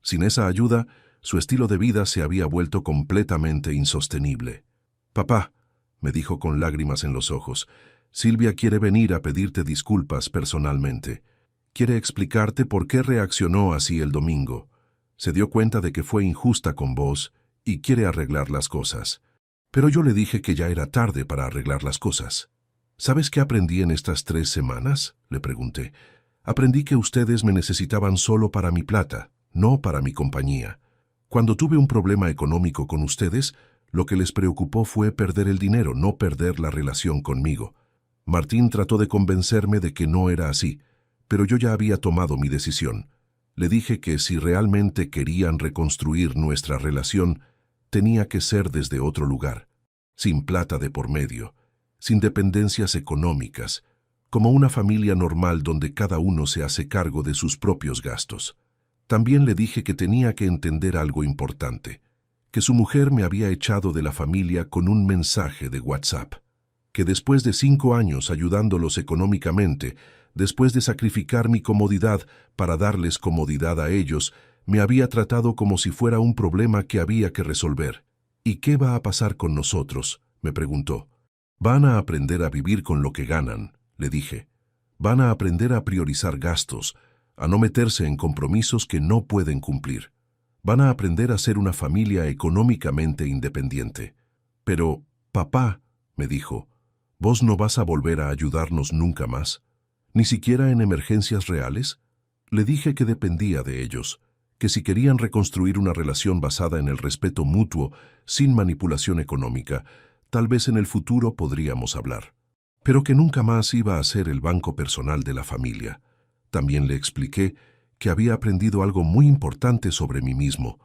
Sin esa ayuda, su estilo de vida se había vuelto completamente insostenible. «Papá», me dijo con lágrimas en los ojos, «Silvia quiere venir a pedirte disculpas personalmente. Quiere explicarte por qué reaccionó así el domingo. Se dio cuenta de que fue injusta con vos y quiere arreglar las cosas». Pero yo le dije que ya era tarde para arreglar las cosas. «¿Sabes qué aprendí en estas 3 semanas?», le pregunté. «Aprendí que ustedes me necesitaban solo para mi plata, no para mi compañía. Cuando tuve un problema económico con ustedes, lo que les preocupó fue perder el dinero, no perder la relación conmigo. Martín trató de convencerme de que no era así, pero yo ya había tomado mi decisión. Le dije que si realmente querían reconstruir nuestra relación, tenía que ser desde otro lugar, sin plata de por medio, sin dependencias económicas, como una familia normal donde cada uno se hace cargo de sus propios gastos. También le dije que tenía que entender algo importante, que su mujer me había echado de la familia con un mensaje de WhatsApp, que después de 5 años ayudándolos económicamente, después de sacrificar mi comodidad para darles comodidad a ellos, me había tratado como si fuera un problema que había que resolver. ¿Y qué va a pasar con nosotros?, me preguntó. Van a aprender a vivir con lo que ganan, le dije. Van a aprender a priorizar gastos, a no meterse en compromisos que no pueden cumplir. Van a aprender a ser una familia económicamente independiente. Pero, papá, me dijo, ¿vos no vas a volver a ayudarnos nunca más? ¿Ni siquiera en emergencias reales? Le dije que dependía de ellos, que si querían reconstruir una relación basada en el respeto mutuo, sin manipulación económica, tal vez en el futuro podríamos hablar. Pero que nunca más iba a ser el banco personal de la familia. También le expliqué que había aprendido algo muy importante sobre mí mismo,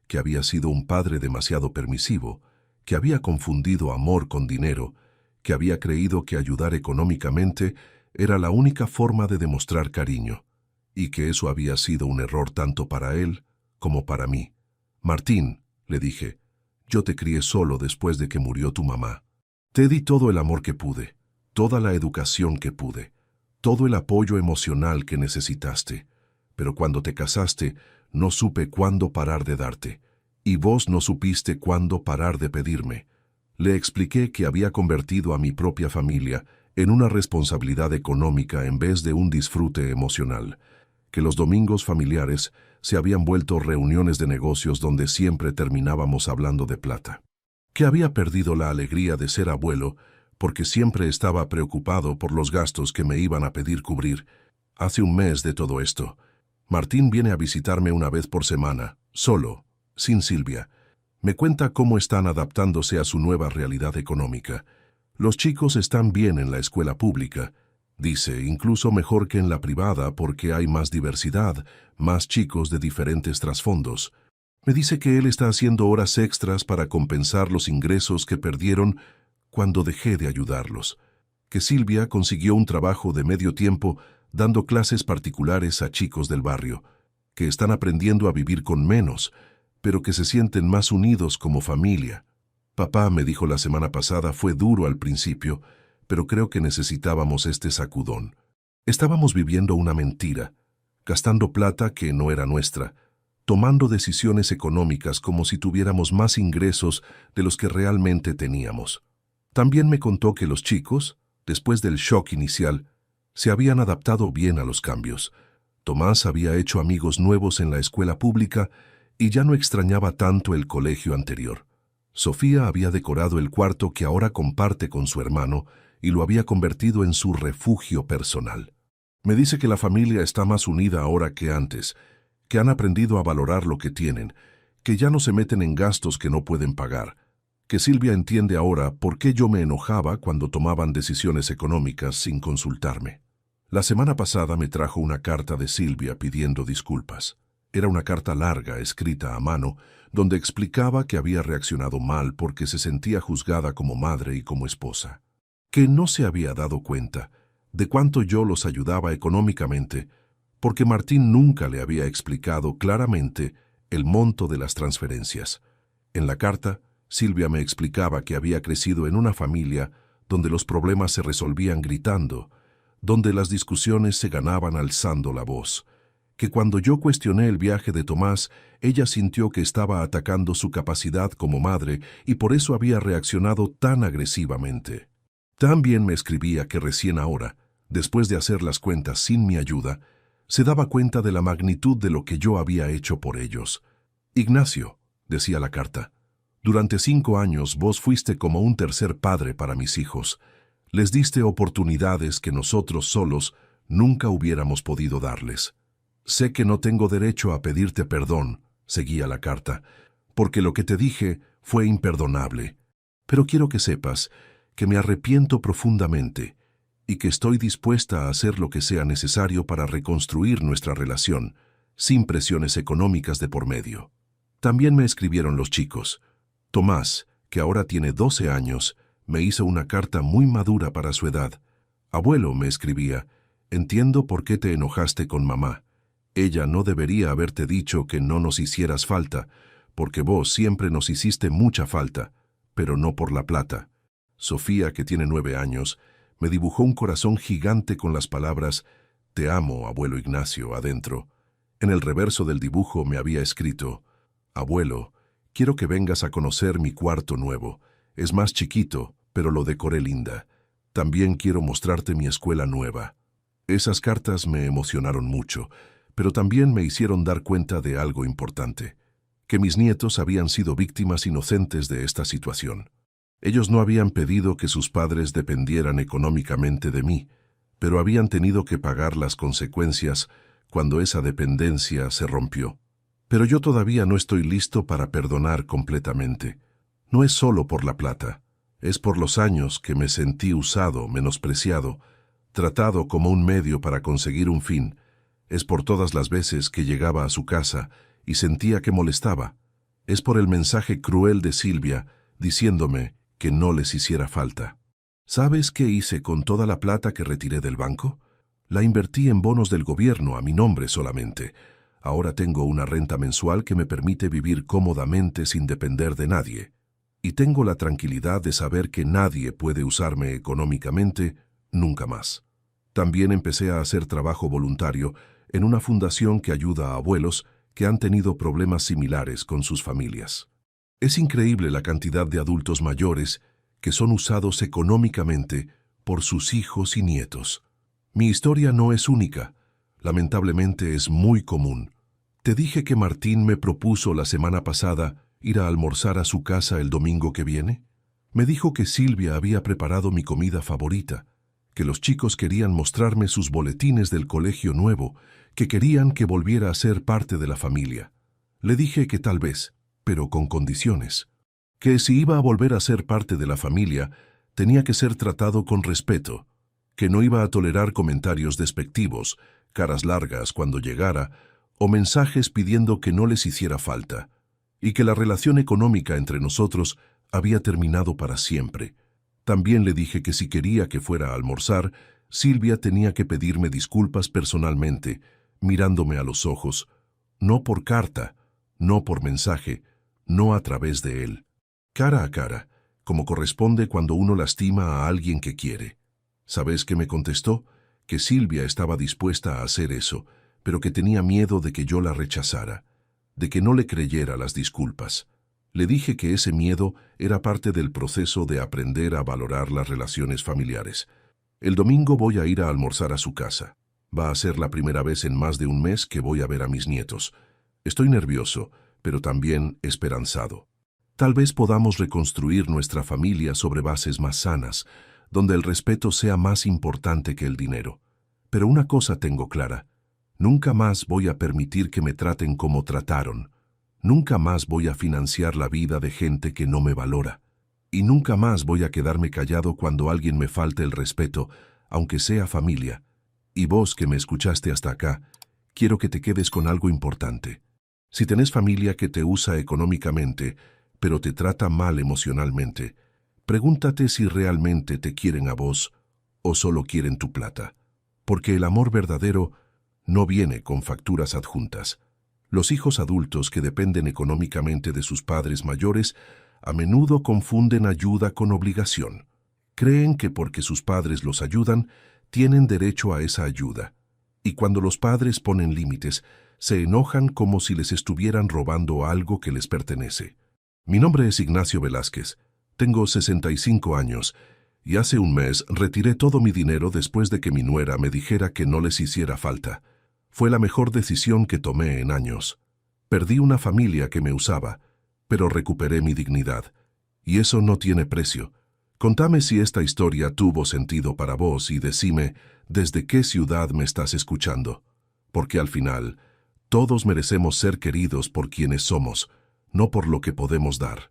que había sido un padre demasiado permisivo, que había confundido amor con dinero, que había creído que ayudar económicamente era la única forma de demostrar cariño, y que eso había sido un error tanto para él como para mí. Martín, le dije, yo te crié solo después de que murió tu mamá. Te di todo el amor que pude, toda la educación que pude, todo el apoyo emocional que necesitaste, pero cuando te casaste no supe cuándo parar de darte, y vos no supiste cuándo parar de pedirme. Le expliqué que había convertido a mi propia familia en una responsabilidad económica en vez de un disfrute emocional, que los domingos familiares se habían vuelto reuniones de negocios donde siempre terminábamos hablando de plata, que había perdido la alegría de ser abuelo porque siempre estaba preocupado por los gastos que me iban a pedir cubrir. Hace un mes de todo esto, Martín viene a visitarme una vez por semana, solo, sin Silvia. Me cuenta cómo están adaptándose a su nueva realidad económica. Los chicos están bien en la escuela pública, dice, incluso mejor que en la privada porque hay más diversidad, más chicos de diferentes trasfondos. Me dice que él está haciendo horas extras para compensar los ingresos que perdieron cuando dejé de ayudarlos, que Silvia consiguió un trabajo de medio tiempo dando clases particulares a chicos del barrio, que están aprendiendo a vivir con menos, pero que se sienten más unidos como familia. Papá, me dijo la semana pasada, fue duro al principio, pero creo que necesitábamos este sacudón. Estábamos viviendo una mentira, gastando plata que no era nuestra, tomando decisiones económicas como si tuviéramos más ingresos de los que realmente teníamos. También me contó que los chicos, después del shock inicial, se habían adaptado bien a los cambios. Tomás había hecho amigos nuevos en la escuela pública y ya no extrañaba tanto el colegio anterior. Sofía había decorado el cuarto que ahora comparte con su hermano y lo había convertido en su refugio personal. Me dice que la familia está más unida ahora que antes, que han aprendido a valorar lo que tienen, que ya no se meten en gastos que no pueden pagar, que Silvia entiende ahora por qué yo me enojaba cuando tomaban decisiones económicas sin consultarme. La semana pasada me trajo una carta de Silvia pidiendo disculpas. Era una carta larga, escrita a mano, donde explicaba que había reaccionado mal porque se sentía juzgada como madre y como esposa, que no se había dado cuenta de cuánto yo los ayudaba económicamente, porque Martín nunca le había explicado claramente el monto de las transferencias. En la carta, Silvia me explicaba que había crecido en una familia donde los problemas se resolvían gritando, donde las discusiones se ganaban alzando la voz, que cuando yo cuestioné el viaje de Tomás, ella sintió que estaba atacando su capacidad como madre y por eso había reaccionado tan agresivamente. También me escribía que recién ahora, después de hacer las cuentas sin mi ayuda, se daba cuenta de la magnitud de lo que yo había hecho por ellos. Ignacio, decía la carta, durante 5 años vos fuiste como un tercer padre para mis hijos. Les diste oportunidades que nosotros solos nunca hubiéramos podido darles. Sé que no tengo derecho a pedirte perdón, seguía la carta, porque lo que te dije fue imperdonable. Pero quiero que sepas que me arrepiento profundamente y que estoy dispuesta a hacer lo que sea necesario para reconstruir nuestra relación, sin presiones económicas de por medio. También me escribieron los chicos. Tomás, que ahora tiene 12 años, me hizo una carta muy madura para su edad. Abuelo, me escribía, entiendo por qué te enojaste con mamá. Ella no debería haberte dicho que no nos hicieras falta, porque vos siempre nos hiciste mucha falta, pero no por la plata. Sofía, que tiene 9 años, me dibujó un corazón gigante con las palabras «Te amo, abuelo Ignacio» adentro. En el reverso del dibujo me había escrito «Abuelo, quiero que vengas a conocer mi cuarto nuevo. Es más chiquito, pero lo decoré linda. También quiero mostrarte mi escuela nueva». Esas cartas me emocionaron mucho, pero también me hicieron dar cuenta de algo importante, que mis nietos habían sido víctimas inocentes de esta situación. Ellos no habían pedido que sus padres dependieran económicamente de mí, pero habían tenido que pagar las consecuencias cuando esa dependencia se rompió. Pero yo todavía no estoy listo para perdonar completamente. No es solo por la plata, es por los años que me sentí usado, menospreciado, tratado como un medio para conseguir un fin. Es por todas las veces que llegaba a su casa y sentía que molestaba. Es por el mensaje cruel de Silvia diciéndome que no les hiciera falta. ¿Sabes qué hice con toda la plata que retiré del banco? La invertí en bonos del gobierno a mi nombre solamente. Ahora tengo una renta mensual que me permite vivir cómodamente sin depender de nadie. Y tengo la tranquilidad de saber que nadie puede usarme económicamente nunca más. También empecé a hacer trabajo voluntario en una fundación que ayuda a abuelos que han tenido problemas similares con sus familias. Es increíble la cantidad de adultos mayores que son usados económicamente por sus hijos y nietos. Mi historia no es única, lamentablemente es muy común. Te dije que Martín me propuso la semana pasada ir a almorzar a su casa el domingo que viene. Me dijo que Silvia había preparado mi comida favorita, que los chicos querían mostrarme sus boletines del colegio nuevo, que querían que volviera a ser parte de la familia. Le dije que tal vez, pero con condiciones. Que si iba a volver a ser parte de la familia, tenía que ser tratado con respeto, que no iba a tolerar comentarios despectivos, caras largas cuando llegara, o mensajes pidiendo que no les hiciera falta, y que la relación económica entre nosotros había terminado para siempre. También le dije que si quería que fuera a almorzar, Silvia tenía que pedirme disculpas personalmente, mirándome a los ojos, no por carta, no por mensaje, no a través de él. Cara a cara, como corresponde cuando uno lastima a alguien que quiere. ¿Sabes qué me contestó? Que Silvia estaba dispuesta a hacer eso, pero que tenía miedo de que yo la rechazara, de que no le creyera las disculpas. Le dije que ese miedo era parte del proceso de aprender a valorar las relaciones familiares. El domingo voy a ir a almorzar a su casa. Va a ser la primera vez en más de un mes que voy a ver a mis nietos. Estoy nervioso, pero también esperanzado. Tal vez podamos reconstruir nuestra familia sobre bases más sanas, donde el respeto sea más importante que el dinero. Pero una cosa tengo clara: nunca más voy a permitir que me traten como trataron. Nunca más voy a financiar la vida de gente que no me valora. Y nunca más voy a quedarme callado cuando alguien me falte el respeto, aunque sea familia. Y vos que me escuchaste hasta acá, quiero que te quedes con algo importante. Si tenés familia que te usa económicamente, pero te trata mal emocionalmente, pregúntate si realmente te quieren a vos o solo quieren tu plata. Porque el amor verdadero no viene con facturas adjuntas. Los hijos adultos que dependen económicamente de sus padres mayores a menudo confunden ayuda con obligación. Creen que porque sus padres los ayudan, tienen derecho a esa ayuda. Y cuando los padres ponen límites, se enojan como si les estuvieran robando algo que les pertenece. Mi nombre es Ignacio Velázquez. Tengo 65 años y hace un mes retiré todo mi dinero después de que mi nuera me dijera que no les hiciera falta. Fue la mejor decisión que tomé en años. Perdí una familia que me usaba, pero recuperé mi dignidad. Y eso no tiene precio. Contame si esta historia tuvo sentido para vos y decime desde qué ciudad me estás escuchando. Porque al final, todos merecemos ser queridos por quienes somos, no por lo que podemos dar.